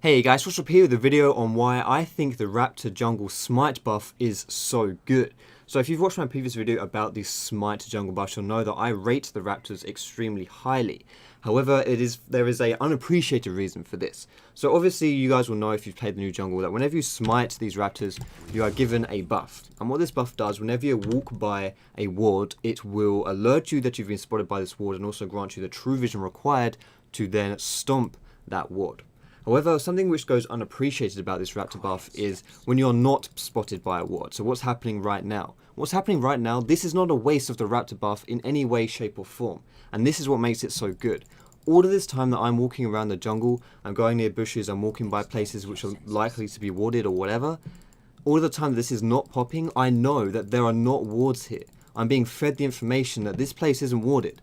Hey guys, what's up here with a video on why I think the Raptor Jungle Smite buff is so good. So if you've watched my previous video about the Smite Jungle buff, you'll know that I rate the Raptors extremely highly. However, there is a unappreciated reason for this. So obviously you guys will know if you've played the new jungle that whenever you smite these Raptors, you are given a buff. And what this buff does, whenever you walk by a ward, it will alert you that you've been spotted by this ward and also grant you the true vision required to then stomp that ward. However, something which goes unappreciated about this Raptor buff is when you're not spotted by a ward. So what's happening right now? What's happening right now, this is not a waste of the Raptor buff in any way, shape or form. And this is what makes it so good. All of this time that I'm walking around the jungle, I'm going near bushes, I'm walking by places which are likely to be warded or whatever. All of the time this is not popping, I know that there are not wards here. I'm being fed the information that this place isn't warded.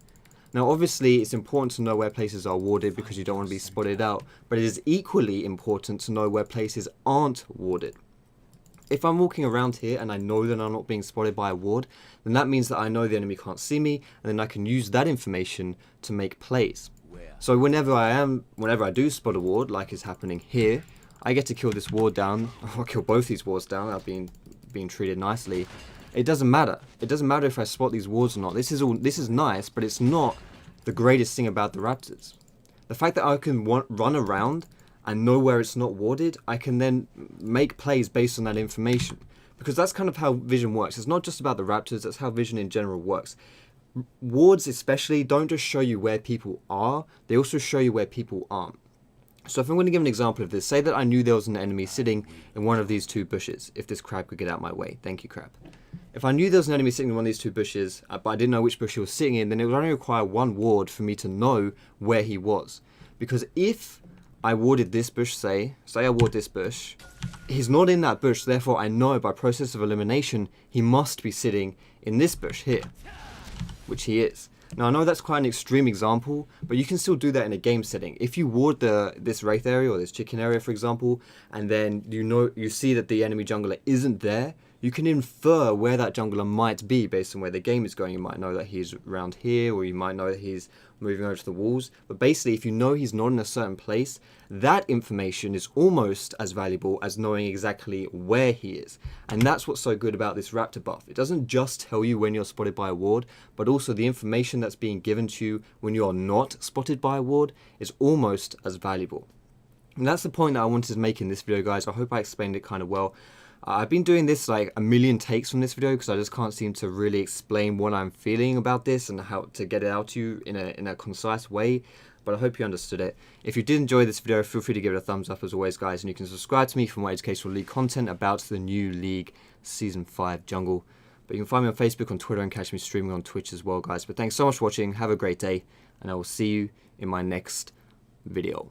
Now obviously it's important to know where places are warded because you don't want to be spotted out, but it is equally important to know where places aren't warded. If I'm walking around here and I know that I'm not being spotted by a ward, then that means that I know the enemy can't see me, and then I can use that information to make plays. So whenever I do spot a ward, like is happening here, I get to kill this ward down, or kill both these wards down, I've been treated nicely. It doesn't matter. It doesn't matter if I spot these wards or not. This is nice, but it's not the greatest thing about the Raptors. The fact that I can run around and know where it's not warded, I can then make plays based on that information. Because that's kind of how vision works. It's not just about the Raptors, that's how vision in general works. Wards especially don't just show you where people are, they also show you where people aren't. So if I'm going to give an example of this, say that I knew there was an enemy sitting in one of these two bushes, if this crab could get out my way. Thank you, crab. If I knew there was an enemy sitting in one of these two bushes, but I didn't know which bush he was sitting in, then it would only require one ward for me to know where he was. Because if I warded this bush, say I ward this bush, he's not in that bush, therefore I know by process of elimination, he must be sitting in this bush here, which he is. Now I know that's quite an extreme example, but you can still do that in a game setting. If you ward this wraith area or this chicken area, for example, and then you see that the enemy jungler isn't there, you can infer where that jungler might be based on where the game is going. You might know that he's around here, or you might know that he's moving over to the walls. But basically, if you know he's not in a certain place, that information is almost as valuable as knowing exactly where he is. And that's what's so good about this Raptor buff. It doesn't just tell you when you're spotted by a ward, but also the information that's being given to you when you're not spotted by a ward is almost as valuable. And that's the point that I wanted to make in this video, guys. I hope I explained it kind of well. I've been doing this like a million takes from this video because I just can't seem to really explain what I'm feeling about this and how to get it out to you in a concise way. But I hope you understood it. If you did enjoy this video, feel free to give it a thumbs up as always, guys. And you can subscribe to me for more educational League content about the new League Season 5 Jungle. But you can find me on Facebook, on Twitter, and catch me streaming on Twitch as well, guys. But thanks so much for watching. Have a great day. And I will see you in my next video.